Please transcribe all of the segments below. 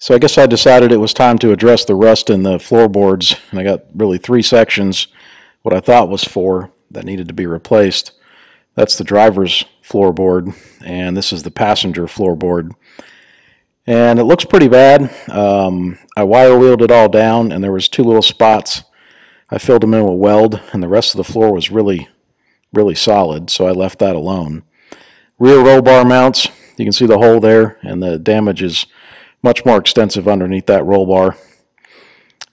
So I guess I decided it was time to address the rust in the floorboards, and I got really 3 sections, what I thought was 4, that needed to be replaced. That's the driver's floorboard, and this is the passenger floorboard. And it looks pretty bad. I wire wheeled it all down, and there was 2 little spots. I filled them in with weld, and the rest of the floor was really solid, so I left that alone. Rear roll bar mounts, you can see the hole there, and the damage is much more extensive underneath that roll bar.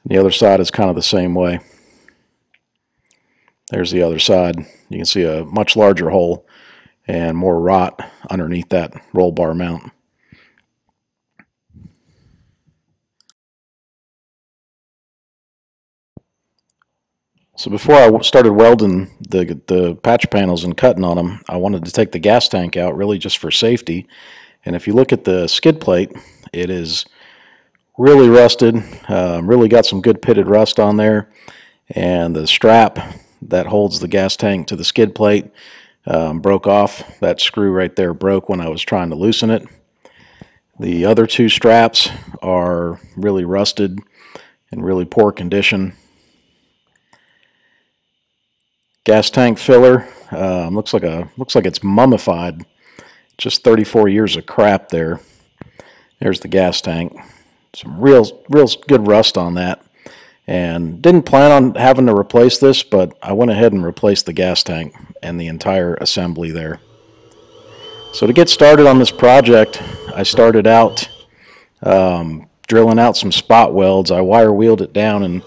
The other side is kind of the same way. There's the other side. You can see a much larger hole and more rot underneath that roll bar mount. So before I started welding the patch panels and cutting on them, I wanted to take the gas tank out, really just for safety. And if you look at the skid plate, it is really rusted, really got some good pitted rust on there. And the strap that holds the gas tank to the skid plate broke off. That screw right there broke when I was trying to loosen it. The other 2 straps are really rusted in really poor condition. Gas tank filler looks like it's mummified. Just 34 years of crap there. There's the gas tank. Some real good rust on that. And didn't plan on having to replace this, but I went ahead and replaced the gas tank and the entire assembly there. So to get started on this project, I started out drilling out some spot welds. I wire wheeled it down, and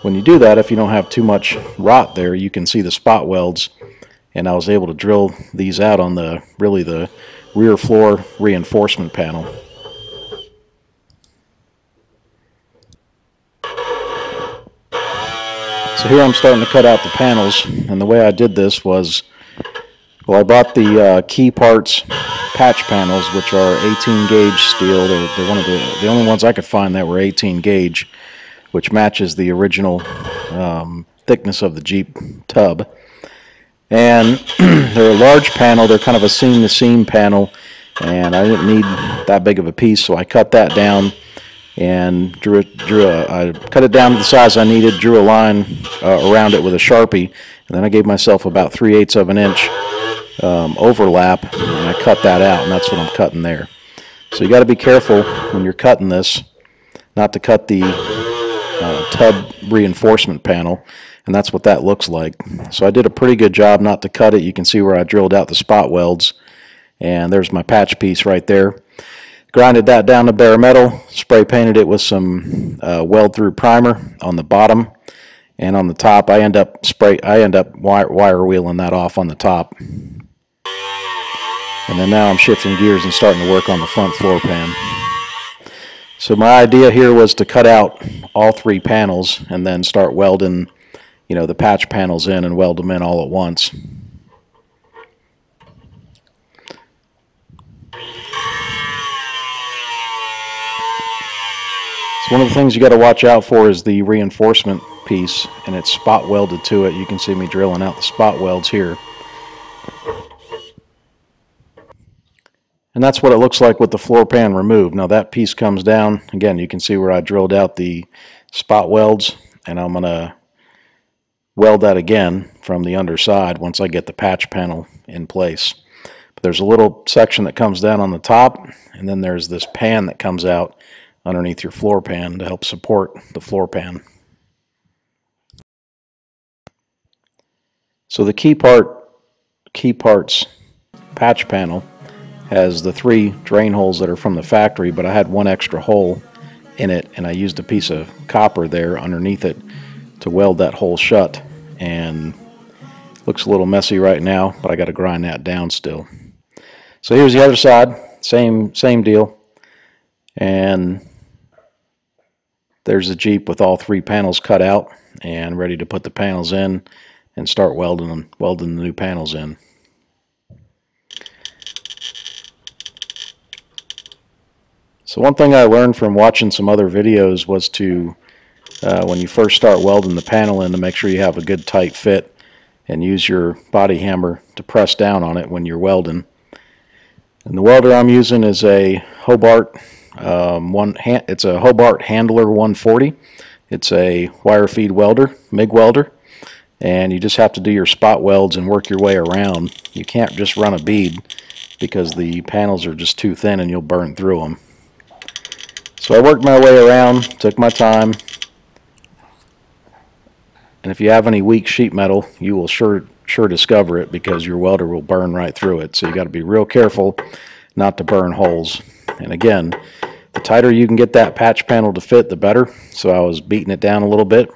when you do that, if you don't have too much rot there, you can see the spot welds, and I was able to drill these out on the rear floor reinforcement panel. So here I'm starting to cut out the panels, and the way I did this was, well, I bought the Key Parts patch panels, which are 18 gauge steel. They're one of the only ones I could find that were 18 gauge, which matches the original thickness of the Jeep tub. And they're a large panel. They're kind of a seam-to-seam panel, and I didn't need that big of a piece, so I cut that down and I cut it down to the size I needed, drew a line around it with a Sharpie, and then I gave myself about 3/8 of an inch overlap, and I cut that out, and that's what I'm cutting there. So you got to be careful when you're cutting this, not to cut the tub reinforcement panel, and that's what that looks like. So I did a pretty good job not to cut it. You can see where I drilled out the spot welds, and there's my patch piece right there. Grinded that down to bare metal, spray painted it with some weld through primer on the bottom, and on the top I end up wire wheeling that off on the top. And then now I'm shifting gears and starting to work on the front floor pan. So my idea here was to cut out all 3 panels and then start welding, the patch panels in and weld them in all at once. So one of the things you got to watch out for is the reinforcement piece, and it's spot welded to it. You can see me drilling out the spot welds here. And that's what it looks like with the floor pan removed. Now that piece comes down. Again, you can see where I drilled out the spot welds, and I'm going to weld that again from the underside once I get the patch panel in place. But there's a little section that comes down on the top, and then there's this pan that comes out underneath your floor pan to help support the floor pan. So the Key Parts patch panel has the 3 drain holes that are from the factory, but I had 1 extra hole in it, and I used a piece of copper there underneath it to weld that hole shut. And it looks a little messy right now, but I got to grind that down still. So here's the other side, same deal. And there's the Jeep with all 3 panels cut out and ready to put the panels in and start welding the new panels in. So one thing I learned from watching some other videos was to, when you first start welding the panel in, to make sure you have a good tight fit and use your body hammer to press down on it when you're welding. And the welder I'm using is a Hobart It's a Hobart Handler 140. It's a wire feed welder, MIG welder, and you just have to do your spot welds and work your way around. You can't just run a bead because the panels are just too thin and you'll burn through them. So I worked my way around, took my time, and if you have any weak sheet metal, you will sure discover it because your welder will burn right through it. So you got to be real careful not to burn holes. And again, the tighter you can get that patch panel to fit, the better. So I was beating it down a little bit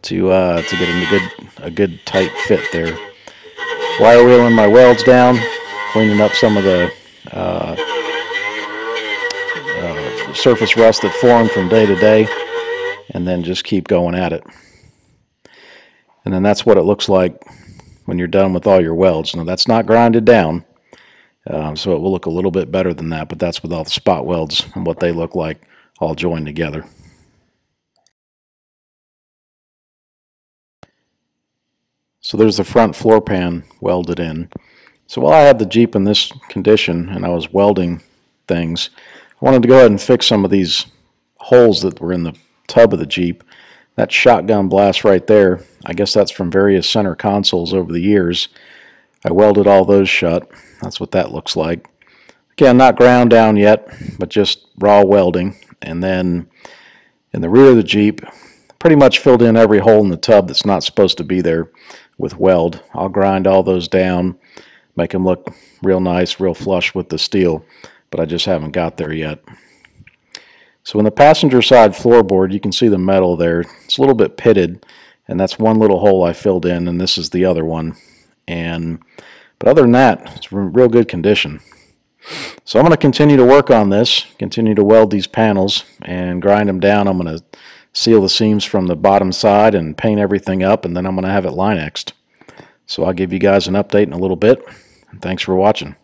to get a good tight fit there. Wire wheeling my welds down, cleaning up some of the surface rust that formed from day to day, and then just keep going at it. And then that's what it looks like when you're done with all your welds. Now that's not grinded down, so it will look a little bit better than that, but that's with all the spot welds and what they look like all joined together. So there's the front floor pan welded in. So while I had the Jeep in this condition and I was welding things, I wanted to go ahead and fix some of these holes that were in the tub of the Jeep. That shotgun blast right there, I guess that's from various center consoles over the years. I welded all those shut. That's what that looks like. Again, not ground down yet, but just raw welding. And then in the rear of the Jeep, pretty much filled in every hole in the tub that's not supposed to be there with weld. I'll grind all those down, make them look real nice, real flush with the steel, but I just haven't got there yet. So in the passenger side floorboard, you can see the metal there. It's a little bit pitted, and that's one little hole I filled in, and this is the other one. But other than that, it's in real good condition. So I'm going to continue to work on this, continue to weld these panels and grind them down. I'm going to seal the seams from the bottom side and paint everything up, and then I'm going to have it Linexed. So I'll give you guys an update in a little bit. Thanks for watching.